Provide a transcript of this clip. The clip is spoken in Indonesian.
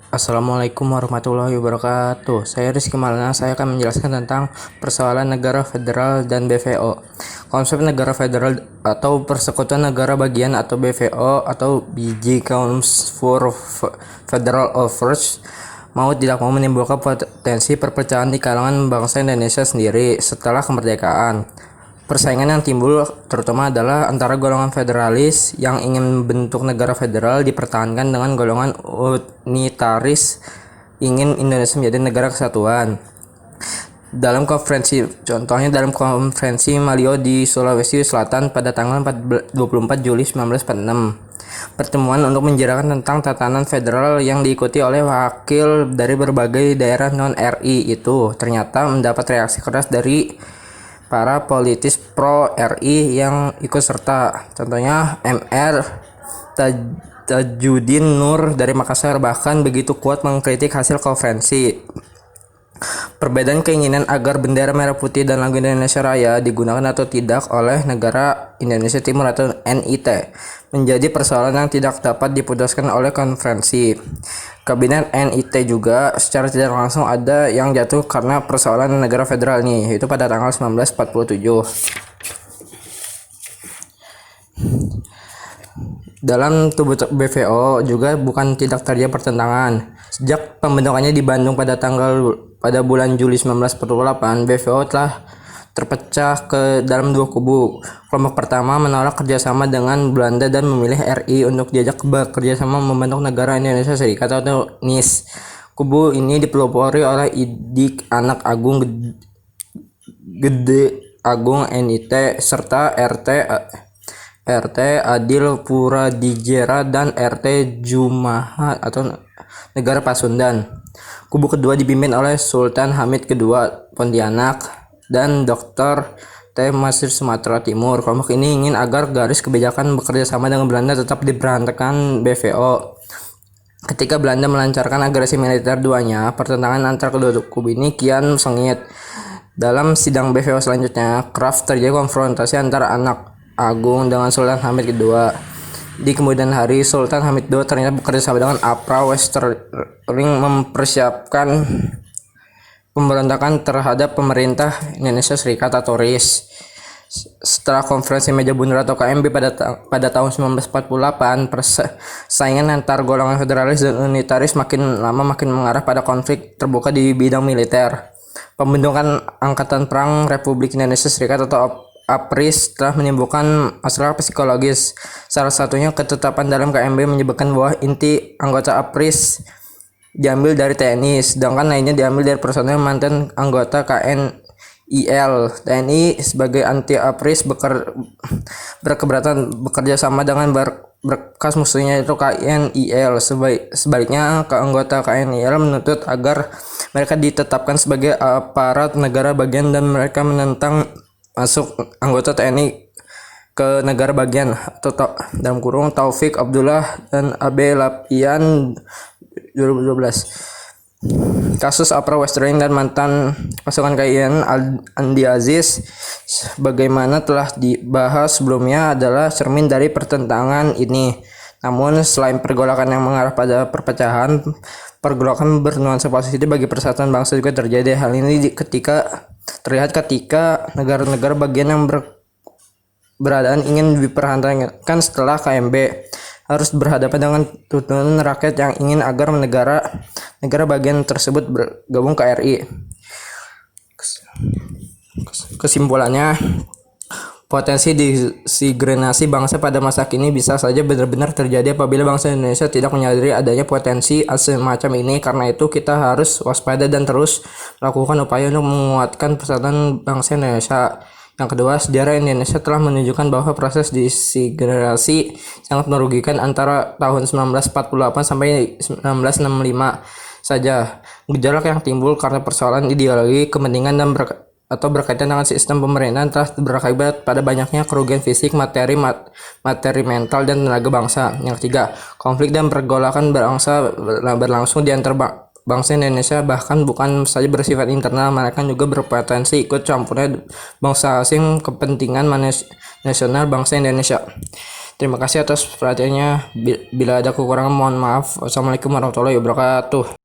Assalamualaikum warahmatullahi wabarakatuh. Saya Rizky Malana. Saya akan menjelaskan tentang persoalan negara federal dan BVO. Konsep negara federal atau Persekutuan Negara Bagian atau BVO atau BG comes for Federal Offers mau tidak mau menimbulkan potensi perpecahan di kalangan bangsa Indonesia sendiri setelah kemerdekaan. Persaingan yang timbul terutama adalah antara golongan federalis yang ingin membentuk negara federal dipertahankan dengan golongan unitaris ingin Indonesia menjadi negara kesatuan. Contohnya dalam konferensi Malio di Sulawesi Selatan pada tanggal 24 Juli 1946. Pertemuan untuk menjarakan tentang tatanan federal yang diikuti oleh wakil dari berbagai daerah non-RI itu ternyata mendapat reaksi keras dari para politis pro RI yang ikut serta. Contohnya MR Tajudin Nur dari Makassar bahkan begitu kuat mengkritik hasil konferensi. Perbedaan keinginan agar bendera merah putih dan lagu Indonesia Raya digunakan atau tidak oleh negara Indonesia Timur atau NIT menjadi persoalan yang tidak dapat diputuskan oleh konferensi. Kabinet NIT juga secara tidak langsung ada yang jatuh karena persoalan negara federal ini, yaitu pada tanggal 1947. Dalam tubuh BVO juga bukan tidak terjadi pertentangan. Sejak pembentukannya di Bandung pada bulan Juli 1948, BVO telah terpecah ke dalam dua kubu. Kelompok pertama menolak kerjasama dengan Belanda dan memilih RI untuk diajak bekerjasama membentuk negara Indonesia Serikat atau NIS. Kubu ini dipelopori oleh Idik Anak Agung Gede Agung NIT serta RT Adil Puradijera dan RT Jumaha atau Negara Pasundan. Kubu kedua dipimpin oleh Sultan Hamid II Pontianak dan Dr. T. Masir Sumatera Timur. Kelompok ini ingin agar garis kebijakan bekerja sama dengan Belanda tetap diberhentikan BVO. Ketika Belanda melancarkan agresi militer duanya, pertentangan antar kedua kubu ini kian sengit. Dalam sidang BVO selanjutnya, kerap terjadi konfrontasi antara Anak Agung dengan Sultan Hamid II. Di kemudian hari, Sultan Hamid II ternyata bekerja sama dengan APRA Westering mempersiapkan pemberontakan terhadap pemerintah Indonesia Serikat atau RIS. Setelah konferensi meja bundur atau KMB pada tahun 1948, persaingan antar golongan federalis dan unitaris makin lama makin mengarah pada konflik terbuka di bidang militer. Pembentukan Angkatan Perang Republik Indonesia Serikat atau APRIS telah menimbulkan masalah psikologis. Salah satunya ketetapan dalam KMB menyebutkan bahwa inti anggota APRIS diambil dari TNI, sedangkan lainnya diambil dari personel mantan anggota KNIL. TNI sebagai anti APRIS berkeberatan bekerja sama dengan berkas musuhnya itu KNIL. Sebaliknya, anggota KNIL menuntut agar mereka ditetapkan sebagai aparat negara bagian dan mereka menentang masuk anggota TNI ke negara bagian atau dalam kurung Taufik Abdullah dan AB Lapian 2012. Kasus APRA Westering dan mantan pasukan KIN Andi Aziz bagaimana telah dibahas sebelumnya adalah cermin dari pertentangan ini. Namun selain pergolakan yang mengarah pada perpecahan, pergolakan bernuansa positif bagi persatuan bangsa juga terjadi. Hal ini terlihat ketika negara-negara bagian yang beradaan ingin diperhentikan setelah KMB harus berhadapan dengan tuntutan rakyat yang ingin agar negara bagian tersebut bergabung ke RI. Kesimpulannya, potensi disintegrasi bangsa pada masa kini bisa saja benar-benar terjadi apabila bangsa Indonesia tidak menyadari adanya potensi semacam ini. Karena itu kita harus waspada dan terus melakukan upaya untuk menguatkan persatuan bangsa Indonesia. Yang kedua, sejarah Indonesia telah menunjukkan bahwa proses disintegrasi sangat merugikan antara tahun 1948 sampai 1965 saja. Gejolak yang timbul karena persoalan ideologi, kepentingan dan berkaitan dengan sistem pemerintahan telah berakibat pada banyaknya kerugian fisik, materi mental, dan tenaga bangsa. Yang ketiga, konflik dan pergolakan bangsa berlangsung di antara bangsa Indonesia bahkan bukan saja bersifat internal, mereka juga berpotensi ikut campurnya bangsa asing kepentingan nasional bangsa Indonesia. Terima kasih atas perhatiannya. Bila ada kekurangan mohon maaf. Wassalamualaikum warahmatullahi wabarakatuh.